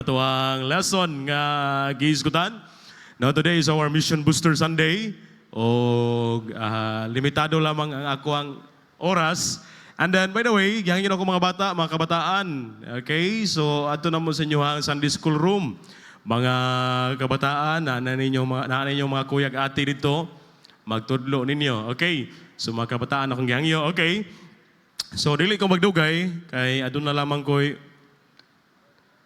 Ito ang lesson nga giisgutan. Now today is our Mission Booster Sunday. O limitado lamang ang ako ang oras. And then, by the way, gihangin ako mga bata, mga kabataan. Okay? So, ato na mo sa inyo ang Sunday School Room. Mga kabataan, naanan ninyo mga kuyag ate dito, magtudlo ninyo. Okay? So, mga kabataan akong gihangyo. Okay? So, dili ko magdugay, kay adun na lamang ko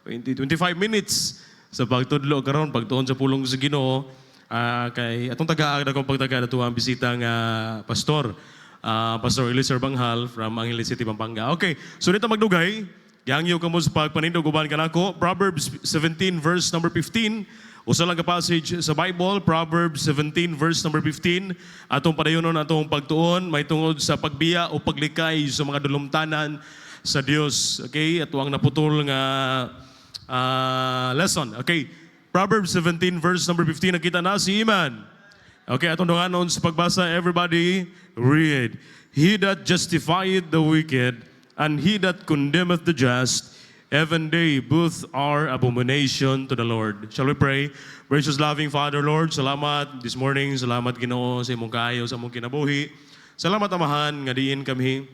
25 minutes sa pagtudlo karon pagtuon sa pulong sa Ginoo. Kay atong taga-agda kong pagtaga nato ang bisita nga pastor. Pastor Eliezer Banghal from Angeles City, Pampanga. Okay, so dito magdugay. Gihangyo kamo sa pagpanindog uban kanako. Proverbs 17 verse number 15. Usa lang ka passage sa Bible, Proverbs 17 verse number 15. Atong padayonon atong pagtuon may tungod sa pagbiya o paglikay sa mga dulumtanan sa Dios. Okay, ato ang naputol nga lesson. Okay, Proverbs 17 verse number 15. Nakita na si Iman. Okay, atong dunganon sa pagbasa. Everybody read. He that justifieth the wicked and he that condemneth the just, even they both are abomination to the Lord. Shall we pray? Gracious loving Father, Lord, salamat this morning. Salamat Ginoo sa imong kaayo, sa imong kinabuhi. Salamat Amahan nga diin kami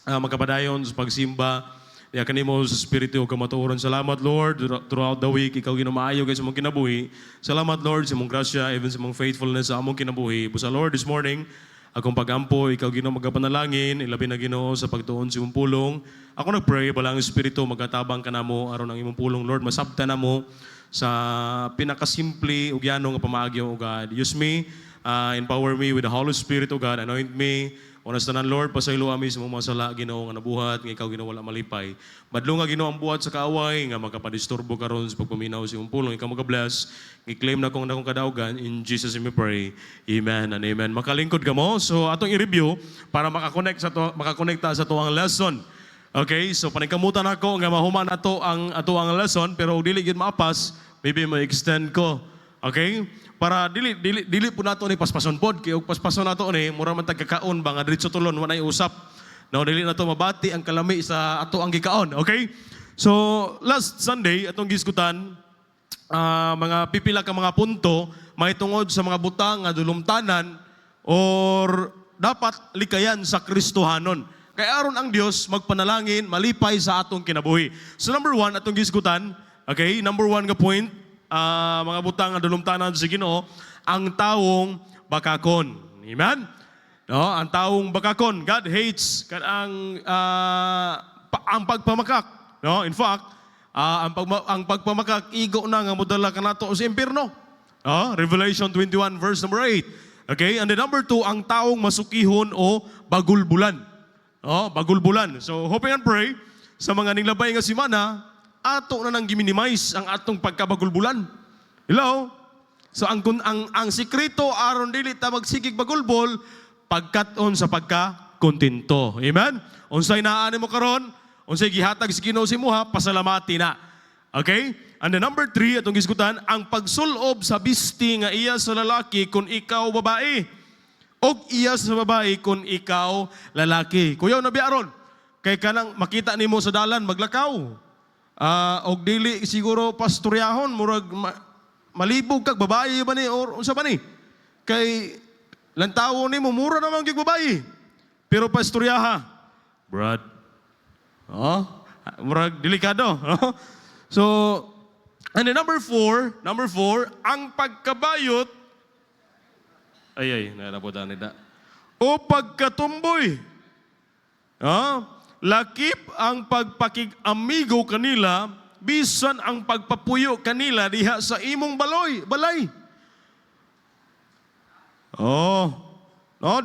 magkapadayon sa pagsimba. Kaya kanimo sa Espiritu o kamatuoran. Salamat, Lord, throughout the week. Ikaw ginumaayo sa mong kinabuhi. Salamat, Lord, sa mong grasya, even sa mong faithfulness sa among kinabuhi. Busa, Lord, this morning, akong pagampo, ikaw Ginoo magapanalangin, ilabi na Ginoo sa pagtuon sa imong pulong. Ako nagpray, balang Espiritu, magatabang ka na mo, aron ang imong pulong, Lord, masabta na mo sa pinakasimple, ugyano nga pamaagyo, O God. Use me, empower me with the Holy Spirit, O God. Anoint me. Onas tanan, Lord, pasaylo amin sa mga masala, Ginoo, nga nabuhat, nga ikaw Ginoo wala malipay. Madlo nga Ginoo ang buhat sa kaaway, nga makapadisturbo karon sa pagpaminaw sa iyong pulong. Ikaw mag-bless. I-claim na kong kadaugan. In Jesus' name we pray. Amen and amen. Makalingkod ka mo. So, atong i-review para makakonekta sa tuwang lesson. Okay, so paningkamutan ako nga mahuman ato ang lesson, pero dili gyud maapas, maybe ma-extend ko. Okay? Para dili po nato ni paspason pod kay og paspason nato ni mura man tagkakaon ba nga diretso tulon wanay usap. No, dili nato mabati ang kalami sa ato ang gikaon. Okay? So last Sunday atong giskutan mga pipila ka mga punto may tungod sa mga butang nga dulumtanan or dapat likayan sa Kristohanon. Kay aron ang Dios magpanalangin malipay sa atong kinabuhi. So number 1 atong giskutan, okay? Number 1 nga point, mga butang nga dulumtanan sa Ginoo, ang taong bakakon. Amen? No, ang taong bakakon. God hates ang pagpamakak. No, in fact, ang pagpamakak igo na nga modala kanato sa impierno. Revelation 21 verse number 8. Okay? And then number 2, ang taong masukihon o bagulbulan. Bagulbulan. So, hoping and pray sa mga ninglabay nga simana, ato na nang giminimize ang atong pagkabagulbulan. Hello? So ang sikreto aron dili ta magsigig bagulbol pagkat-on sa pagka-kontento. Amen? Unsay naani mo karon, unsay gihatag sa Ginoo sa imuha, pasalamati na. Okay? And the number 3 atong gisgutan, ang pagsulob sa bisti nga iya sa lalaki kung ikaw babae. Og iya sa babae kung ikaw lalaki. Kuyaw na biaron. Kay kanang makita nimo sa dalan maglakaw. Og dili siguro pastoryahon murag malibog kag babae ba ni or unsa ba ni kay lantawo nimo mura naman gyud babae pero pastoryaha brad murag delikado so and then number 4 ang pagkabayot ay naputan nita o pagkatumboy lakip ang pagpakig-amigo kanila, bisan ang pagpapuyo kanila diha sa imong balay.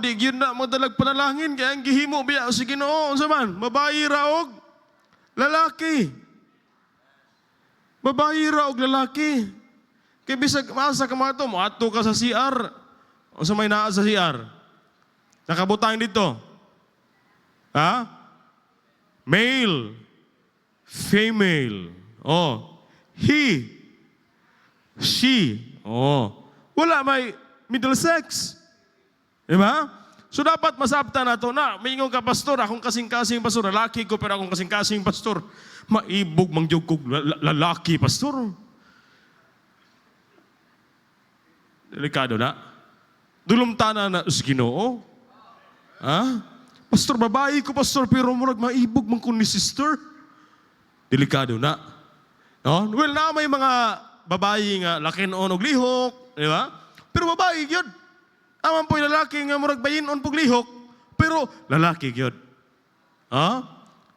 Di gyud na mo dalag panalangin kaya ang gihimo biya sa Ginoo unsa man, babayi ra og lalaki. Babayi ra og lalaki. Kay bisag masa ka mato mo adto ka sa CR. Unsa may naa sa CR? Nakabutang dito. Male, female, he, she, wala may middle sex. Diba? So dapat masabta na to na, mingon ka pastor, akong kasing-kasing pastor, lalaki ko pero akong kasing-kasing pastor. Maibog mangyog kog lalaki pastor. Delikado na. Dulumtana na sa Ginoo. Ha? Pastor, babae ko pastor pero murag maibog man kun ni sister. Delikado na. No? Well, na may mga babae nga lakin-on og lihok, di ba? Pero babae gyud. Aman po yung lalaki nga murag bayin-on pug lihok, pero lalaki gyud. Ha?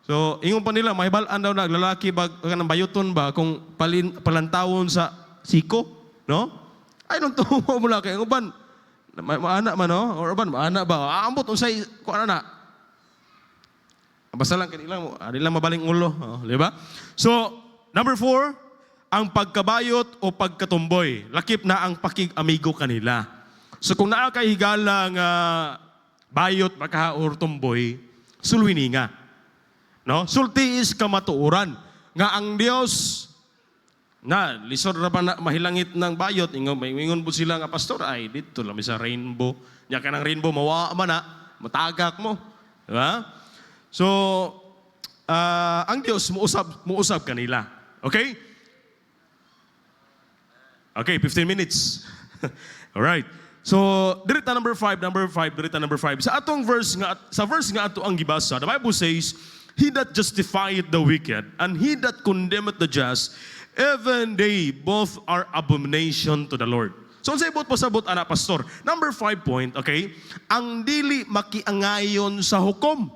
So, ingon pa nila, mahibalaan daw na lalaki ba kanang bayuton ba kung palantawon sa siko, no? I don't know mo laki ang uban. Maana man no? Or uban maana ba? Aambot unsay ko ana na. Basta lang kanila mabaling ulo, di ba? So, number 4, ang pagkabayot o pagkatumboy. Lakip na ang pakig-amigo kanila. So kung naa kay higala nga bayot baka or tumboy, sulwini nga. No? Sulti is kamatuoran nga ang Dios na lisod ra pa na mahilangit ng bayot ingon po sila nga pastor ay dito lang sa rainbow. Nya kanang rainbow mawa man na matagak mo. Di ba? So ang Dios muusab kanila. Okay? Okay, 15 minutes. All right. So, dirita number 5, dirita number 5. Sa atong verse nga ato ang gibasa, the Bible says, He that justifieth the wicked, and he that condemneth the just, even they both are abomination to the Lord. So, unsay bot pasabot ana pastor? Number 5 point, okay? Ang dili makiangayon sa hukom.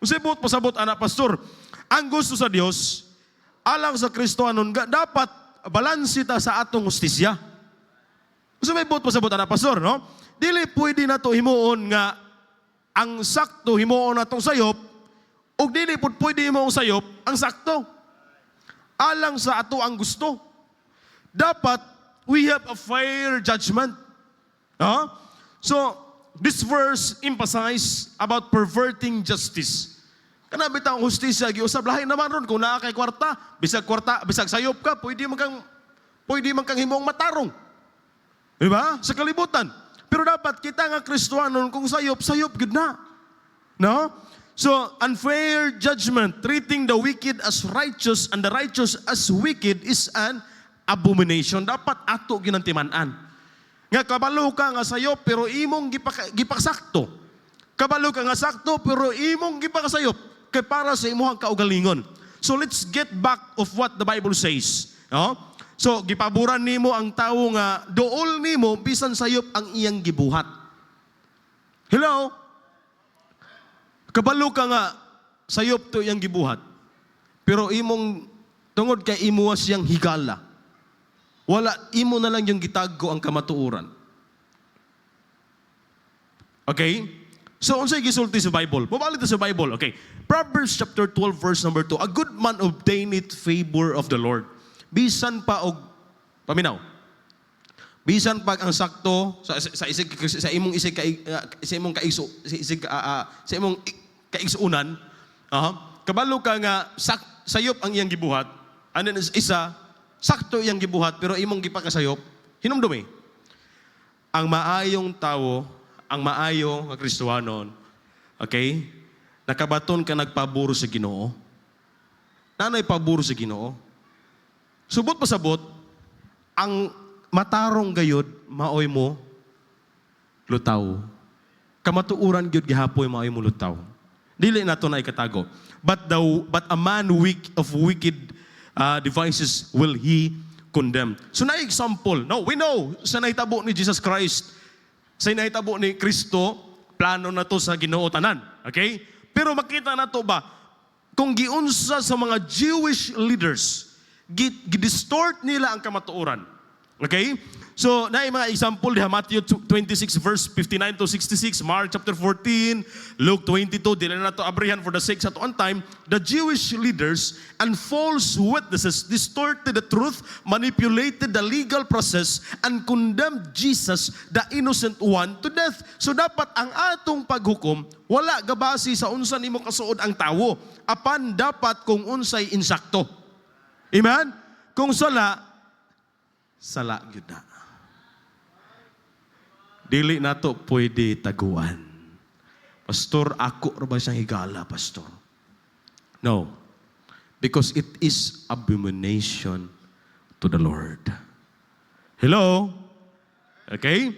Unsay bot pasabot ana pastor? Ang gusto sa Dios, alang sa Kristo anon dapat balansi ta sa atong hustisya. So may buot pasabot ana pastor, no? Dili pwede na to himuon nga ang sakto himuon natong sayop ug dili pud pwede himuon sayop ang sakto. Alang sa ato ang gusto. Dapat we have a fair judgment. Huh? So this verse emphasize about perverting justice. Kana bitaw ang hustisya giusab lahi naman ron kung naa kay kwarta, bisag sayop ka, pwede man kang himuong matarong. Diba? Sa kalibutan. Pero dapat kita nga Kristohanon kung sayop gud na. No? So, unfair judgment, treating the wicked as righteous and the righteous as wicked is an abomination. Dapat ato ginantiman-an. Nga kabalo ka nga sayop pero imong gipakasakto. Kabalo ka nga sakto pero imong gipakasayop kay para sa imong kaugalingon. So let's get back of what the Bible says. No? So, gipaboran nimo ang tawo nga dool nimo bisan sayop ang iyang gibuhat. Hello? Kabalo ka nga sayop to iyang gibuhat. Pero imong tungod kay imo siyang higala. Wala imo na lang yung gitaggo ang kamatuoran. Okay? So, unsay gisulti sa Bible? Mabalik sa Bible. Okay. Proverbs chapter 12 verse number 2. A good man obtaineth favor of the Lord. Bisan pa og paminaw. Bisan pag ang sakto sa imong kaigsuunan, kabalo ka nga sayop ang iyang gibuhat, and then isa sakto iyang gibuhat pero imong gipakasayop, hinumdumi. Ang maayong tawo, ang maayo nga Kristohanon, okay? Nakabaton ka nagpaburo sa Ginoo. Nanay paburo sa Ginoo. Subot pasabot, ang matarong gayod, maoy mo, lutaw. Kamatuuran gyud gihapoy maoy mo lutaw. Dili nato na ikatago. But a man of wicked devices will he condemn. So na example, no, we know sa nahitabo ni Jesus Christ, sa nahitabo ni Kristo, plano na to sa Ginoo tanan. Okay? Pero makita na to ba, kung giunsa sa mga Jewish leaders, gidistort nila ang kamatuoran. Okay? So, na mga example diha Matthew 26 verse 59 to 66, Mark chapter 14, Luke 22, dili na to abrihan for the sake at one time, the Jewish leaders and false witnesses distorted the truth, manipulated the legal process, and condemned Jesus, the innocent one, to death. So dapat ang atong paghukom, wala gabasi sa unsa nimo kasuod ang tawo, apan dapat kung unsay insakto. Amen? Kung sala gyud na. Dili nato pwede taguan. Pastor, ako ra ba siyang higala, pastor? No. Because it is abomination to the Lord. Hello? Okay?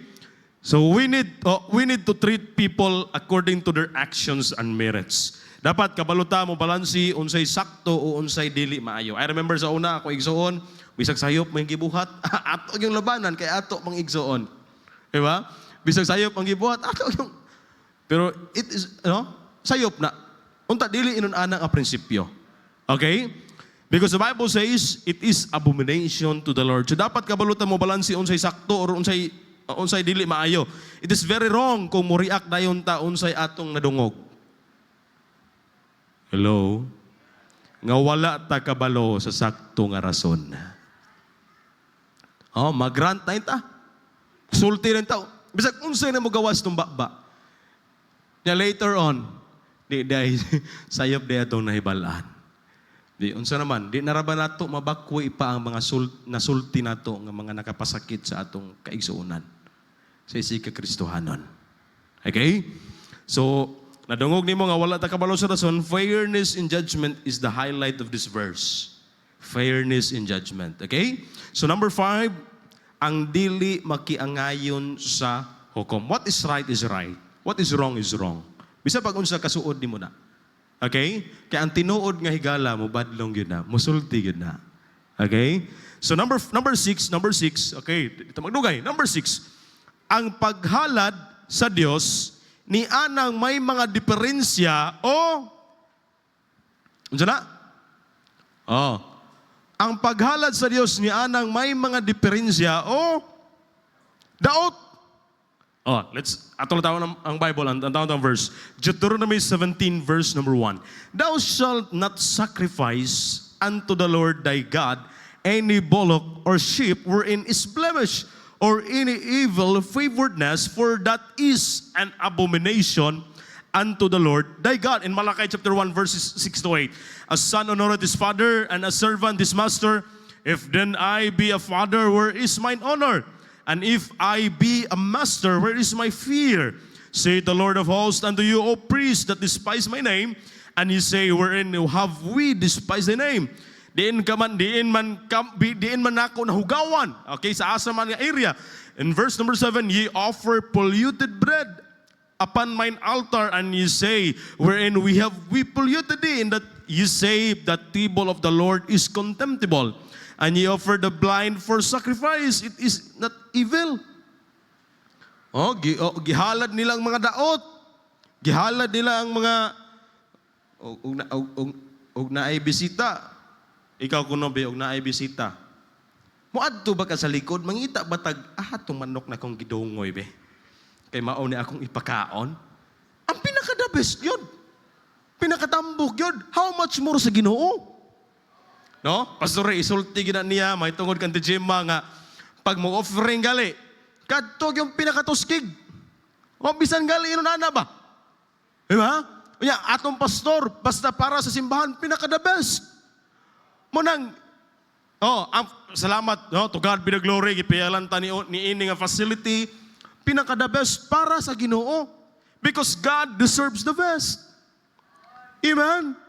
So we need to treat people according to their actions and merits. Dapat kabaluta mo balansi unsay sakto o unsay dili maayo. I remember sa una ako igsuon, bisag sayop may gibuhat, ato yung labanan kay ato mang igsuon. Di ba? Bisag sayop ang gibuhat, ato yung pero it is sayop na. Unta dili inon ana nga prinsipyo. Okay? Because the Bible says it is abomination to the Lord. So dapat kabalutan mo balansi unsay sakto or unsay dili maayo. It is very wrong kung mo react dayon ta unsay atong nadungog. Hello? Nga wala ta kabalo sa sakto nga rason. Magrant na ta. Sulti rin ta. Bisag unsay na mo gawas tong bakba. Ya later on, di sayop di atong nahibalaan. Di unsa naman, di naraba nato mabakwi pa ang mga nasulti nato nga mga nakapasakit sa atong kaigsuonan sa isig Kristohanon. Okay? So, nadungog nimo nga wala ta kabalo sa rason, fairness in judgment is the highlight of this verse. Fairness in judgment. Okay? So number 5, ang dili makiangayon sa hukom. What is right is right. What is wrong is wrong. Bisa pag unsa kasuod nimo na. Okay? Kaya ang tinuod nga higala mo badlong gyud na, musulti gyud na. Okay? So number 6, okay, ito magdugay. Number 6, ang paghalad sa Dios ni anang may mga diferensya o unsa na? Ang paghalad sa Dios ni anang may mga diferensya o daot. Atong tawon ang Bible, ang tawon verse. Deuteronomy 17 verse number 1. Thou shalt not sacrifice unto the Lord thy God any bullock or sheep wherein is blemish or any evil favoredness, for that is an abomination unto the Lord thy God. In Malachi chapter 1 verses 6 to 8. A son honoreth his father, and a servant his master. If then I be a father, where is mine honor? And if I be a master, where is my fear? Saith the Lord of hosts unto you, O priests that despise my name. And ye say, wherein have we despised thy name? Diin man nako nahugawan. Okay, sa asa man nga area. In verse number 7, ye offer polluted bread upon mine altar, and ye say, wherein we polluted thee, in that ye say that table of the Lord is contemptible. And ye offer the blind for sacrifice. It is not evil. Gihalad nila ang mga daot. Gihalad nila ang mga og naay bisita. Ikaw kuno be og naay bisita. Moadto ba ka sa likod, mangita batag tong manok na kong gidungoy be. Kay mao ni akong ipakaon. Ang pinaka-the best yun. Pinakatambok yun. How much more sa Ginoo? No? Pastor, isulti gina niya, may tungod kan tijima nga, pag mo offering gali, kadtog yung pinakatuskig. O bisan gali, ino na ba? Diba? Kaya atong pastor, basta para sa simbahan, pinaka-the best. Munang, salamat, to God be the glory, ipayalan ta ni ini nga facility, pinaka-the best para sa Ginoo. Because God deserves the best. Amen?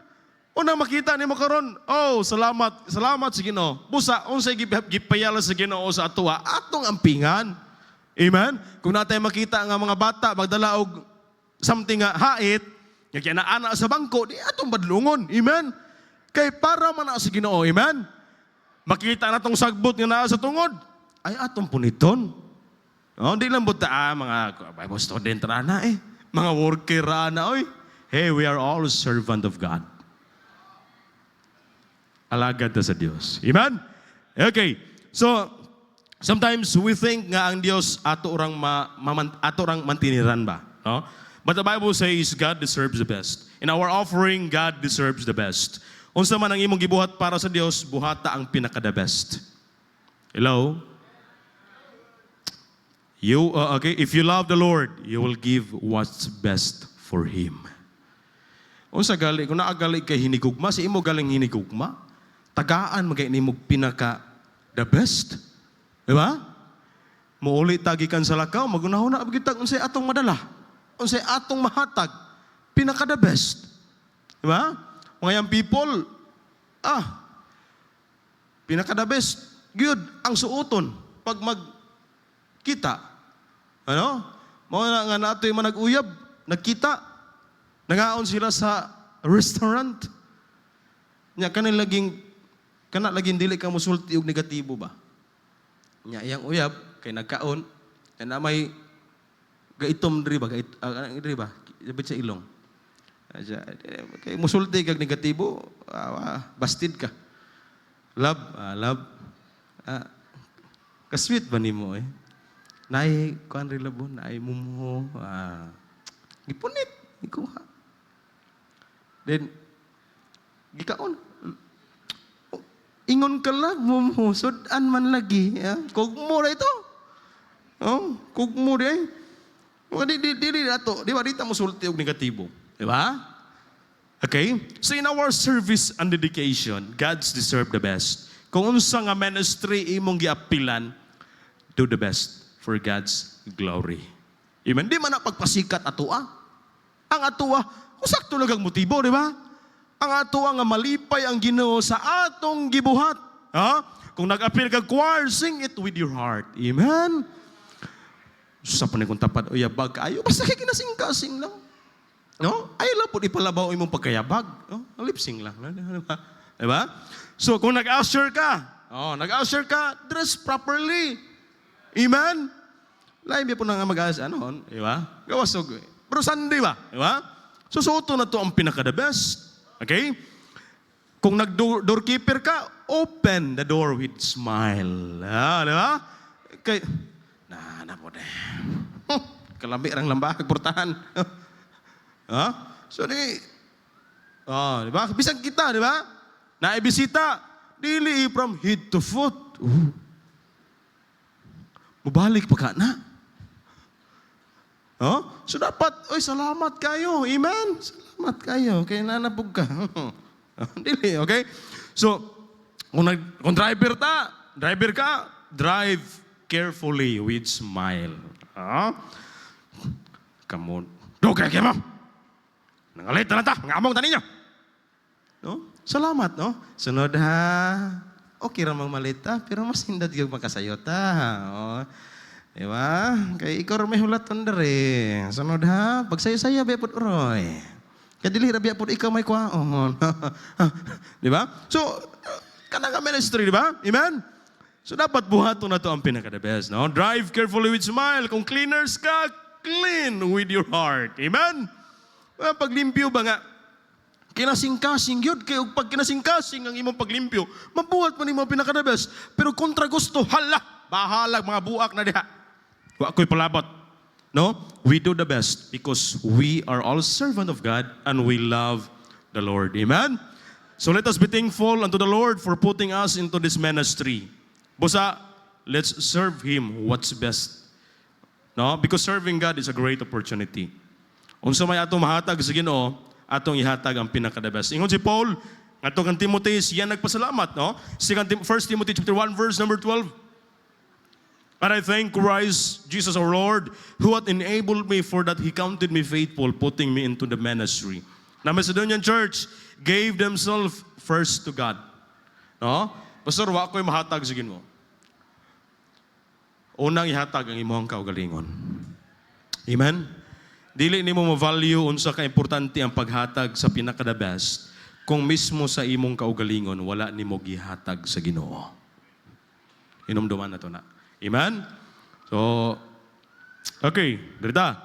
Unang makita ni mo karon, salamat sa Ginoo. Busa, unsay gipayala sa Ginoo sa atoa, atong ampingan. Amen? Kung natay makita nga mga bata, magdala og something nga hait, nga kinaana sa bangko, di atong badlungon. Amen? Kay para man na sa Ginoo. Amen? Makita na tong sagbot nga naa sa tungod, ay atong puniton. Di lang buta, mga Bible student rana mga worker rana, hey, we are all servant of God. Alagad na sa Diyos. Amen? Okay. So, sometimes we think nga ang Diyos ato orang mantiniran ba? No? But the Bible says God deserves the best. In our offering, God deserves the best. Unsa man ang imong gibuhat para sa Diyos, buhata ang pinaka-the best. Hello? Okay, if you love the Lord, you will give what's best for Him. Unsa gali, kung naagali kay hinigugma, sa imo galing hinigugma, tagaan magay ni mo pinaka the best. Diba? Muuli tagikan sa lakaw, magunahon na abgitag unsay atong madala. Unsay atong mahatag. pinaka-the best. Diba? Mga young people, pinaka-the best. Good, ang suoton. Pag magkita, ano? Mga nga nato yung manag-uyab, nagkita, nangaon sila sa restaurant. Nya kana laging dili ka musulti og negatibo ba? Nya iyang uyab kay nagkaon, na may gaitom diri ba? Diri ba? Dabit sa ilong. Kay musulti kag negatibo, bastid ka. Love. Kasweet ba nimo eh? Naay kuan ri labon, naay mumuho. Gipunit, ikuha. Then gikaon. Ingon ka lang, mumuho, sudan man lagi. Kugmo ra ito. Kugmo rin. Dili ato, di ba dito musulti og negatibo. Di ba? Okay? So in our service and dedication, God's deserve the best. Kung unsa nga ministry imong giapilan, do the best for God's glory. Amen. Di man na pagpasikat atoa. Ang atoa, usakto lang ang motibo, di ba? Ang atoa nga malipay ang Ginoo sa atong gibuhat. Kung nag-appeal kag choir, sing it with your heart. Amen. Sa panikong tapad, uyabag kayo, basta kay kinasing-kasing lang. No? Ay lang po, ipalabaw imong pagkayabag. Lip-sing lang. Diba? So, kung nag-usher ka, dress properly. Amen? Lain po na nga mag-usher, diba? Gawasog. Pero Sunday ba? Diba? So, suoto na to ang pinaka-the best. Okay? Kung nag-doorkeeper ka, open the door with smile. Diba? Okay. Na po de. Kalami rang lambak, portahan. So, di ba? Bisag kita, di ba? Naibisita, dili from head to foot. Mubalik pa ka na. So, dapat, salamat kayo. Amen? Salamat kayo. Kaya nanapog ka. Dili, okay? So, kung driver ka, drive carefully with smile. Come on. Dugay kayo mo. Nangalit na ta. Ngamong tanin nyo. Salamat, no? Sunod ha. Okay ramang malita, pero mas hindad yung makasayot ha. Diba? Kaya ikaw may hulatan dari. Sunod ha. Pagsayo-sayo, biya po uroy. Kaya dili na biya po ikaw may kwaon. Diba? So, kanang ministry, diba? Amen? So, dapat buhato na to ang pinaka-the best, no? Drive carefully with smile. Kung cleaners ka, clean with your heart. Amen? Paglimpyo ba nga? Kinasing-kasing yun. Kaya pag kinasing-kasing ang imong paglimpyo, mabuhat man imong pinaka-the best. Pero kontra gusto, bahalag mga buak na diha. Wa ko'y palabot. No? We do the best because we are all servant of God and we love the Lord. Amen? So let us be thankful unto the Lord for putting us into this ministry. Busa, let's serve Him what's best. No? Because serving God is a great opportunity. Unsa may atong mahatag sa Ginoo, atong ihatag ang pinaka-the best. Ingon si Paul, ato kang Timothy, siya nagpasalamat, no? 1 Timothy chapter 1 verse number 12. And I thank Christ Jesus our Lord, who hath enabled me for that He counted me faithful, putting me into the ministry. Na Macedonian church gave themselves first to God. No? Pastor, wa ko'y mahatag sa Ginoo. Unang ihatag ang imong kaugalingon. Amen? Dili nimo ma-value unsa ka importante ang paghatag sa pinaka-the best kung mismo sa imong kaugalingon wala nimo gihatag sa Ginoo. Inumduman na to na. Amen? So, okay, dirita.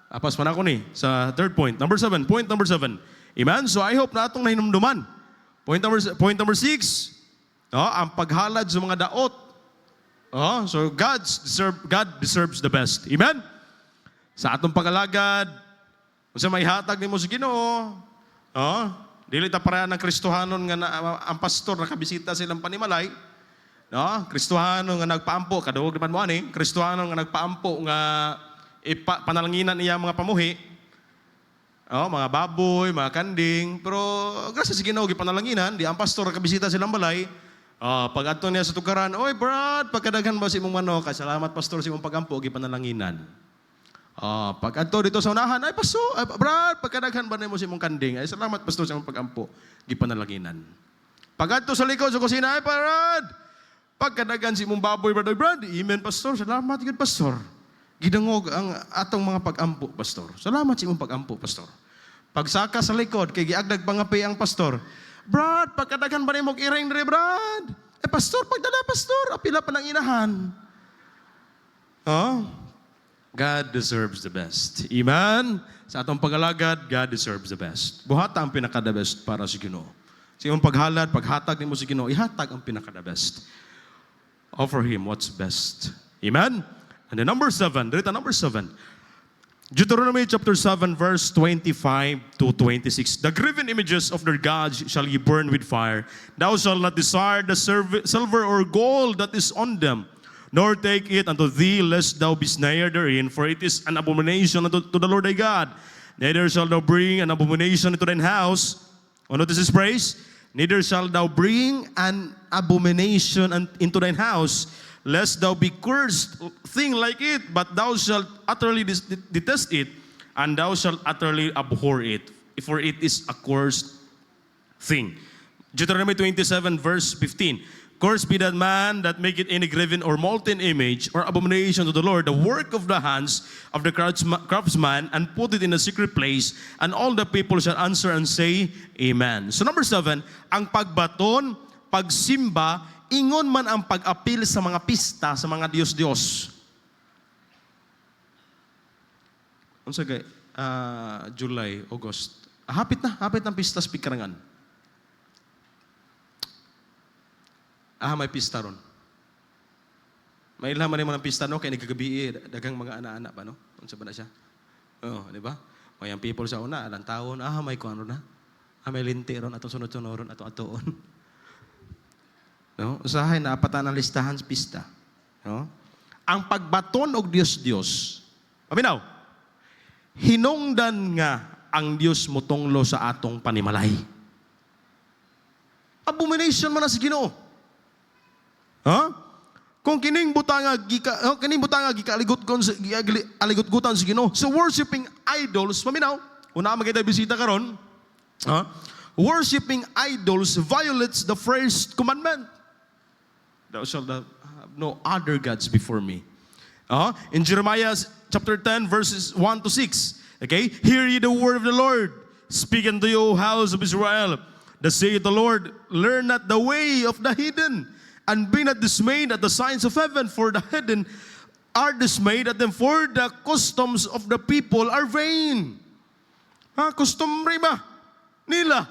Apas man ako ni sa third point. Point number 7. Amen? So, I hope na atong nahinumduman. Point number 6. Ang paghalad sa mga daot. So, God deserves the best. Amen? Sa atong pag-alagad, kung sa may hatag ni mo sa Ginoo, dili ta para ng Kristohanon nga ang pastor nakabisita silang panimalay, Kristohanon nga nagpaampo, kadawog naman mo ani, Kristohanon nga nagpaampo nga panalanginan niya mga pamuhi, mga baboy, mga kanding, pero grasya sa Ginoo gipanalanginan, di ang pastor nakabisita silang balay, pag adto niya sa tukaran, oy Brad, pagkadaghan ba si imong manok, salamat pastor sa imong pagampo gipanalanginan. Pag adto dito sa unahan, ay pasto, ay, brad, pagkadaghan ba mo si mong kanding? Ay salamat pasto sa mong pagampo. Gipanalaginan. Pag adto sa likod sa kusina, ay brad, pagkadaghan si mong baboy, brad, amen pastor, salamat gid pastor. Gidangog ang atong mga pagampo, pastor. Salamat sa imong pagampo, pastor. Pagsaka sa likod, kay giagdag pangapi ang pastor, brad, pagkadaghan ba mo iring diri, brad? Pastor, pagdala, pastor, apila pa ng inahan. God deserves the best. Amen? Sa atong pag-alagad, God deserves the best. Buhata ang pinaka-the best para sa Ginoo. Sa iyong paghalad, paghatag ni mo sa Ginoo, ihatag ang pinaka-the best. Offer Him what's best. Amen? And then number 7, dito number 7. Deuteronomy chapter 7, verse 25 to 26. The graven images of their gods shall ye burn with fire. Thou shalt not desire the silver or gold that is on them, nor take it unto thee, lest thou be snared therein, for it is an abomination unto the Lord thy God. Neither shalt thou bring an abomination into thine house. Notice His praise. Neither shalt thou bring an abomination into thine house, lest thou be cursed thing like it, but thou shalt utterly detest it, and thou shalt utterly abhor it, for it is a cursed thing. Deuteronomy 27, verse 15. Cursed be that man that maketh any graven or molten image or abomination to the Lord, the work of the hands of the craftsman, and put it in a secret place, and all the people shall answer and say, Amen. So number 7, ang pagbaton, pagsimba, ingon man ang pag-apil sa mga pista, sa mga Diyos-Diyos. Unsa kay July, August. Hapit ng pista sa Pikarangan. May pista ron. May ilaman mo ng pista, no? Kaya nagkagabi, dagang mga anak-anak pa, no? Unsa ba na siya? Di ba? May ang people sa una, alang taon, may kuwan ron na. May linti ron, atong sunod-sunod ron, atong atoon. No? Usahay na apatan ang listahan sa pista. No? Ang pagbaton og Diyos-Diyos. Paminaw, hinungdan nga ang Diyos mutunglo sa atong panimalay. Abomination man na sa Ginoo. Kung kining butanga gialigot-gutan sa Ginoo. So worshiping idols, paminaw, una magkita bisita karon, worshiping idols violates the first commandment. Thou shalt have no other gods before me. In Jeremiah chapter 10, verses 1 to 6. Okay? Hear ye the word of the Lord. Speak unto you, O house of Israel. Thus saith the Lord, learn not the way of the heathen, and be not dismayed at the signs of heaven, for the heathen are dismayed at them, for the customs of the people are vain. Customary ba? Nila.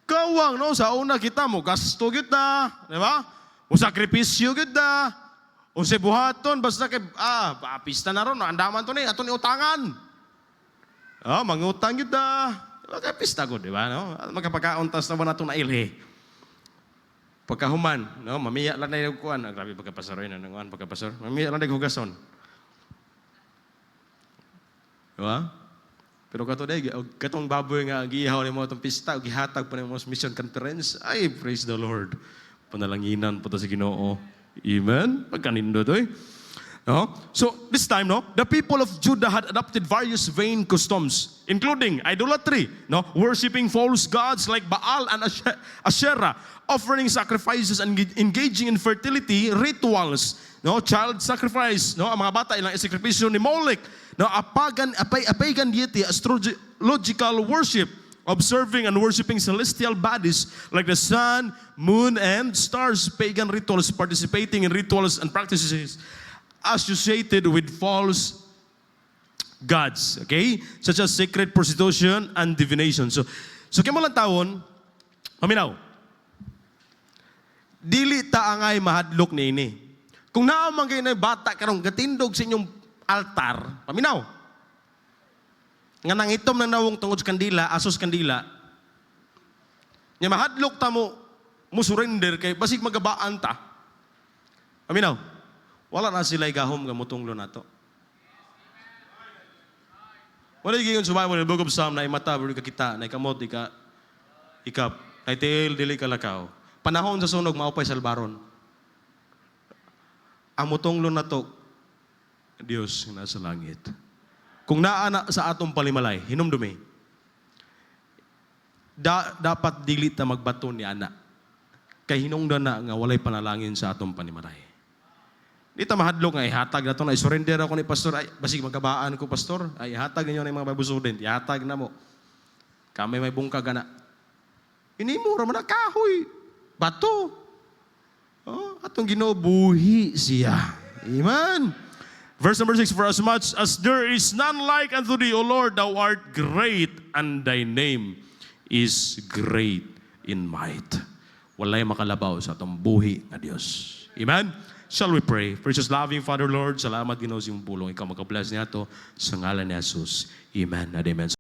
Kawang, no? Sa una kita mo, gasto kita. Di ba? O sakripisyo kita. O sa buhaton, basta kay, pista na ron, andaman to ni, ato ni utangan. Mangutang kita. Diba kay pista ko, di ba? No? Magkapagkauntas na ba na itong nailhe? Pagkahuman, no, mamiya lang na yung kuwan. Grabe pagkapasar yun, nanguan pagkapasar. Mamiya lang na yung hugason. Diba? Pero katong baboy nga, gihaw ni mo itong pista, gihatag pa ni mo sa mission conference, ay, praise the Lord. Panalanginan po ito sa Ginoo. Amen? Pagkanindo to eh. No? So, this time, no, the people of Judah had adopted various vain customs, including idolatry, no, worshiping false gods like Baal and Asherah, offering sacrifices and engaging in fertility rituals, no, child sacrifice, no, ang mga bata ilang isakripisyo ni Molech, no, pagan deity, astrological worship, observing and worshiping celestial bodies like the sun, moon, and stars, pagan rituals, participating in rituals and practices associated with false gods, okay? Such as sacred prostitution and divination. So kaya mo lang taon, paminaw, dili ta angay mahadlok ni ini. Kung naamang kayo na bata karong gatindog sa inyong altar, paminaw, nga nangitom na nawong tungod sa kandila, asos kandila, nga mahadlok ta mo surrender kay basig magabaan ta. Paminaw, wala na sila igahom nga mutunglo nato. Wala yung sa Bible, the book of Psalm, na imata, bro ka kita, na ikamot, ikap, na itiil, dili kalakaw. Panahon sa sunog, maupay salbaron. Ang mutunglo na to, Diyos na nasa langit. Kung naana sa atong palimalay, hinumdumi, dapat dilit na magbato ni ana. Kay hinungdan na nga walay panalangin sa atong panimalay. Dito mahadlok nga ihatag na ito na isurrender ako ni pastor. Ay, basig magkabaan ko pastor. Ay, ihatag ninyo na yung mga Bible student. Ihatag na mo. Kami may bungkag na. Inimura mo na kahoy. Bato. Oh, atong Ginoo buhi siya. Amen. Verse number 6, for as much as there is none like unto thee, O Lord, thou art great, and thy name is great in might. Walay makalabaw sa atong buhi nga Dios. Amen. Shall we pray? Precious loving Father Lord, salamat Ginoo sa imong pulong. Ikaw magka-bless niya to sa ngalan ni Jesus. Amen and amen.